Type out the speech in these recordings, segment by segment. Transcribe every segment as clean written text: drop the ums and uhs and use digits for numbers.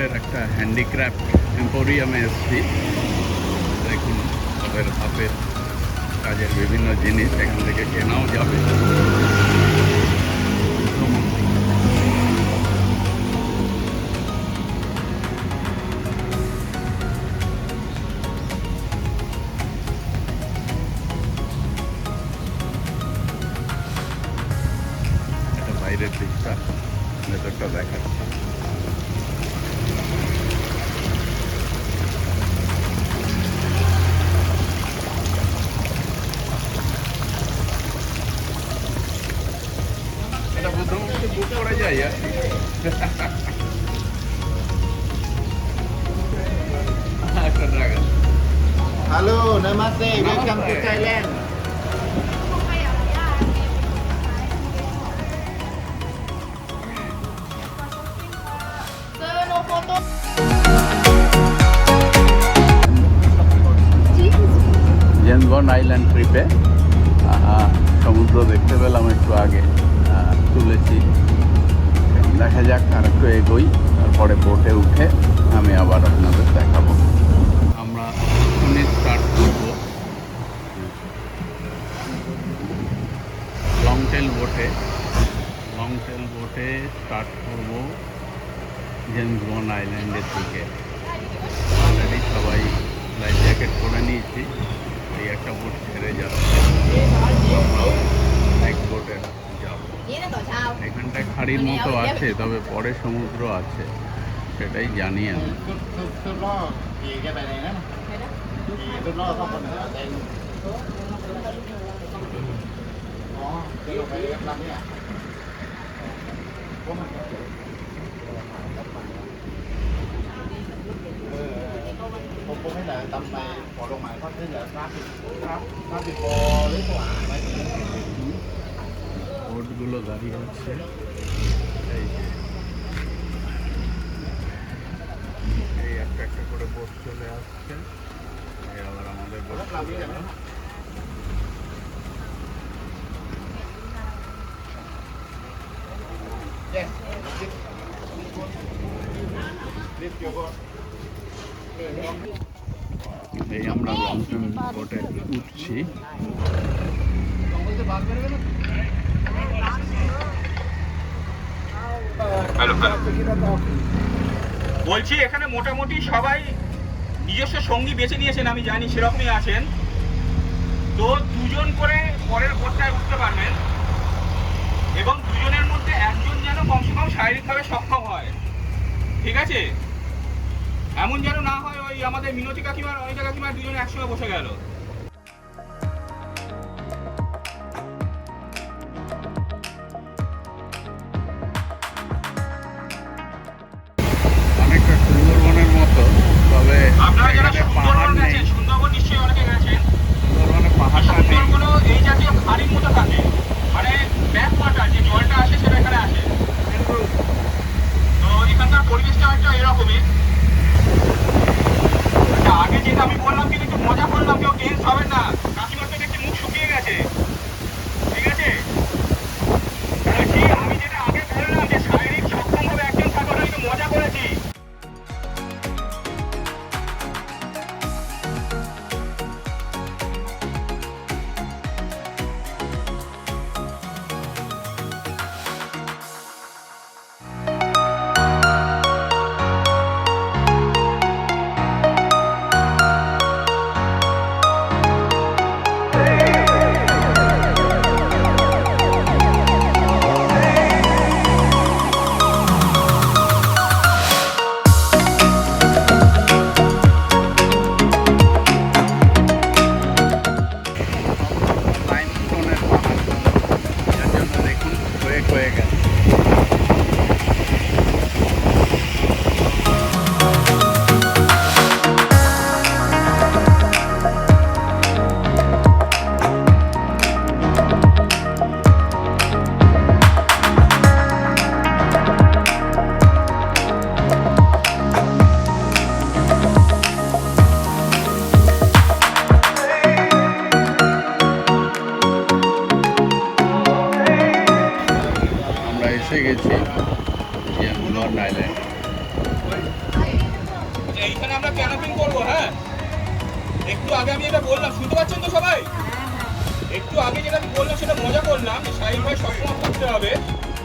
বোটের একটা হ্যান্ডিক্রাফট এম্পোরিয়ামে এসেছি। দেখুন ওদের হাতের কাজের বিভিন্ন জিনিস এখান থেকে কেনাও যাবে। এটা বাইরের দিকটা, ভেতরটা দেখাচ্ছে। এটা প্রথমত বুক করা যায় আর কি। একটা dragon. Hello, namaste. Welcome to Thailand. Sir, no photo. জেনগন আইল্যান্ড ট্রিপে সমুদ্র দেখতে পেলাম একটু আগে, তুলেছি। দেখা যাক আর একটু এগোই, তারপরে বোটে উঠে আমি আবার আপনাদের দেখাবো। আমরা এখনই স্টার্ট করবো লংটেল বোটে স্টার্ট করবো জেনগন আইল্যান্ডের দিকে। অলরেডি সবাই লাইফ জ্যাকেট পরে নিয়েছি। এই একটা বোট ছেড়ে যাচ্ছে, আমরাও এক বোটে যাব। এখানটায় খাড়ির মতো আছে, তবে পরে সমুদ্র আছে, সেটাই জানি আমি। Tôi lo gì cái bài này đó. Tôi lo không còn nữa. Đây. Đó, cái lục này em làm thế à? Có mặt không? Không có thấy là tầm này bỏ lông mày có thấy là phát bị bò lấy quả này. বোটগুলো দাঁড়িয়ে আছে, এই যে এই একটা একটা করে boat চলে আসছে। এই আবার আমাদের বোট চলে গেল। Yes. Lift your boat. এই আমরা লংটেল বোটে উঠছি। বলছি এখানে মোটামুটি সবাই নিজস্ব সঙ্গী বেছে নিয়েছেন, আমি জানি সেরকমই আছেন। তো দুজন করে পরের বোটটায় উঠতে পারবেন, এবং দুজনের মধ্যে একজন যেন কমসে কম শারীরিকভাবে সক্ষম হয়, ঠিক আছে? এমন যেন না হয় ওই আমাদের মিনতি কাকিমার অনিতা কাকিমার দুজনে একসঙ্গে বসে গেল। অনেকটা সুন্দরবনের মতো, তবে আপনারা যারা এখানে পাহাড় সুন্দরবন নেই। গেছেন, সুন্দরবন নিশ্চয়ই অনেকে গেছেন। সুন্দরবনে পাহাড়টা নেই। সুন্দরবনও এই জাতীয় খাড়ির মতো থাকে, মানে ব্যাক ওয়াটার যে জলটা আসে সেটা এখানে আসে। তো এখানকার পরিবেশটা একটা এরকমই। আগে যেটা আমি বললাম কিন্তু একটু মজা করলাম, কেউ টেন্স হবেন না। কাকিমার তো দেখছি মুখ শুকিয়ে গেছে, ঠিক আছে? বলছি আমি যেটা আগে বললাম যে শারীরিক সক্ষম হবে একজন থাকলে একটু মজা করেছি। একটু আগে আমি যেটা বললাম, শুনতে পাচ্ছেন তো সবাই? একটু আগে যেটা আমি বললাম সেটা মজা করলাম যে সাহিল ভাই সবসময় থাকতে হবে,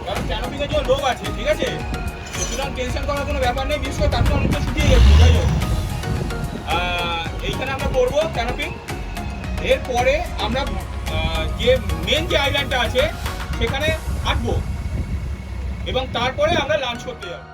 কারণ ক্যানোপিং এর জন্য লোক আছে, ঠিক আছে? সুতরাং টেনশন করার কোনো ব্যাপার নেই, বিশেষ করে তারপর অনেকটা শুকিয়ে গেছে, যাই হোক। এইখানে আমরা করবো ক্যানোপিং। এরপরে আমরা যে মেন যে আইল্যান্ডটা আছে সেখানে হাঁটবো এবং তারপরে আমরা লাঞ্চ করতে যাবো।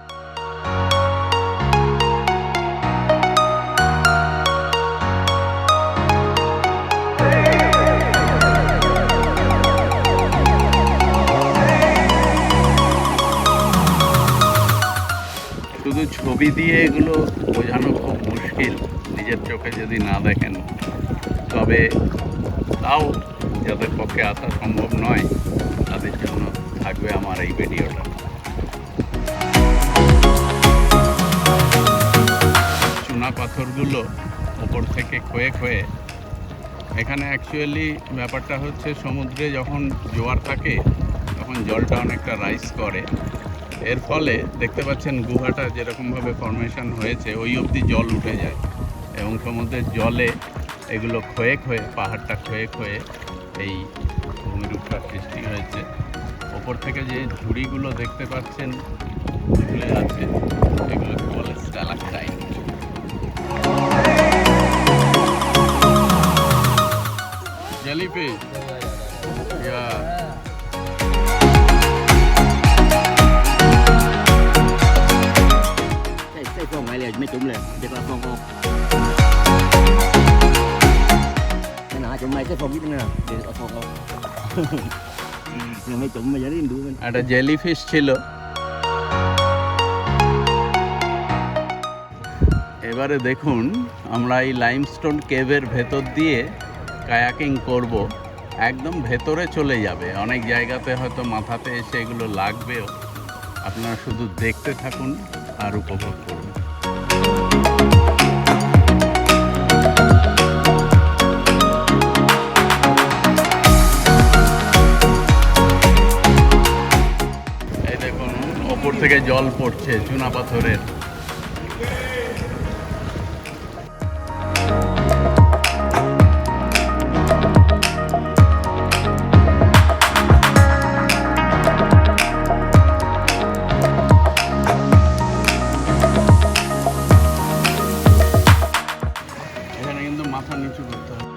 শুধু ছবি দিয়ে এগুলো বোঝানো খুব মুশকিল, নিজের চোখে যদি না দেখেন। তবে তাও যাদের পক্ষে আসা সম্ভব নয় তাদের জন্য থাকবে আমার এই ভিডিওটা। চুনা পাথরগুলো ওপর থেকে ক্ষয়ে ক্ষয়ে, এখানে অ্যাকচুয়ালি ব্যাপারটা হচ্ছে সমুদ্রে যখন জোয়ার থাকে তখন জলটা অনেকটা রাইজ করে, এর ফলে দেখতে পাচ্ছেন গুহাটা যেরকমভাবে ফরমেশন হয়েছে ওই অবধি জল উঠে যায় এবং সমুদ্রের জলে এগুলো ক্ষয়ে ক্ষয়ে, পাহাড়টা ক্ষয়ে ক্ষয়ে এই ভূমিরূপটা সৃষ্টি হয়েছে। ওপর থেকে যে ঝুড়িগুলো দেখতে পাচ্ছেন ঝুলে আছে, এগুলোকে বলে stalactite. Jellyfish, Cái con này là mấy chúng liền, chắc là con cái nào chúng mày cái phong biết nữa, để ở phong không. Mấy chúng mày giờ đi đủ bên. একটা জেলিফিশ ছিল। এবারে দেখুন আমরা এই লাইমস্টোন কেভের ভেতর দিয়ে কায়াকিং করব, একদম ভেতরে চলে যাবে। অনেক জায়গাতে হয়তো মাথাতে এসে এগুলো লাগবেও, আপনারা শুধু দেখতে থাকুন আর উপভোগ করুন। এই দেখুন ওপর থেকে জল পড়ছে চুনা পাথরের। এখানে কিন্তু মাথা নিচু করতে হবে।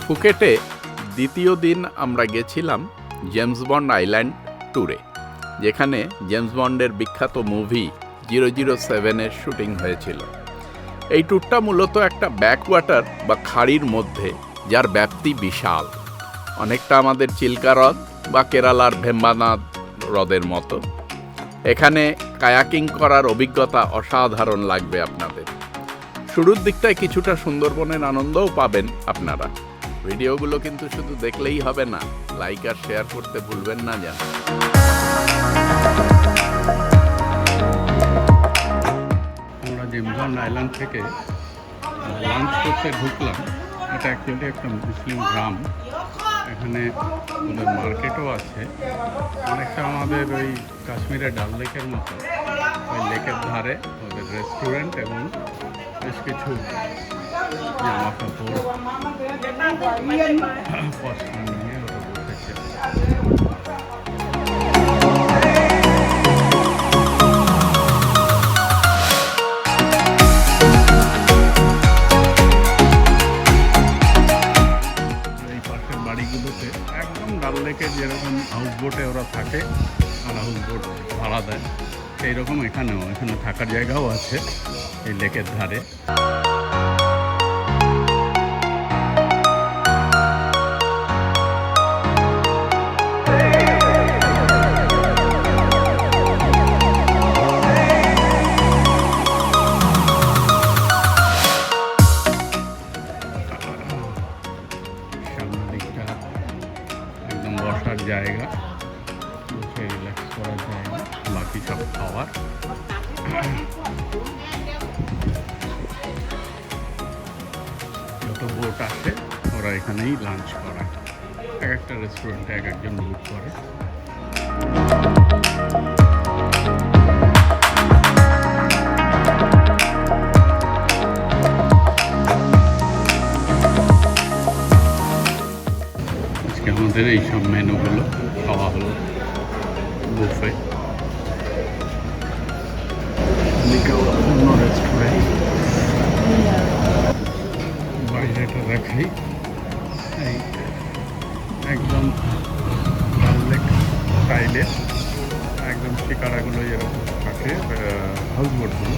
ফুকেটে দ্বিতীয় দিন আমরা গেছিলাম জেমস বন্ড আইল্যান্ড ট্যুরে, যেখানে জেমস বন্ডের বিখ্যাত মুভি 007-এর শুটিং হয়েছিল। এই ট্যুরটা মূলত একটা ব্যাকওয়াটার বা খাড়ির মধ্যে, যার ব্যাপ্তি বিশাল, অনেকটা আমাদের চিল্কা হ্রদ বা কেরালার ভেম্বানাদ হ্রদের মতো। এখানে কায়াকিং করার অভিজ্ঞতা অসাধারণ লাগবে আপনাদের। শুরুর দিকটায় কিছুটা সুন্দরবনের আনন্দও পাবেন আপনারা। ভিডিওগুলো কিন্তু শুধু দেখলেই হবে না, লাইক আর শেয়ার করতে ভুলবেন না যেন। আমরা জেমস বন্ড আইল্যান্ড থেকে লাঞ্চ করতে ঢুকলাম। এটা অ্যাকচুয়ালি একটা মুসলিম গ্রাম, এখানে ওদের মার্কেটও আছে, অনেকটা আমাদের ওই কাশ্মীরের ডাল লেকের মতো। ওই লেকের ধারে ওদের রেস্টুরেন্ট এবং বেশ কিছু জামা কাপড় পছন্দ নিয়ে ওরা বসেছে। এই পাশের বাড়িগুলোতে একদম ডাল লেকের যেরকম হাউস বোটে ওরা থাকে আর হাউস বোট ভাড়া দেয়, সেই রকম এখানে থাকার জায়গাও আছে এই লেকের ধারে। জায়গা, বসে রিল্যাক্স করার জায়গা, বাকি সব খাওয়ার। যত বোট আসে ওরা এখানেই লাঞ্চ করায়, এক একটা রেস্টুরেন্টে এক একজন বুক করে। আজকে আমাদের এইসব মেনুগুলো খাওয়া হলো বুফে। এদিকেও অন্য রেস্টুরেন্ট, বাইরেটা দেখাই। এই একদম ডাল লেক স্টাইলে একদম শিকারাগুলো যেরকম থাকে, হাউস বোটগুলো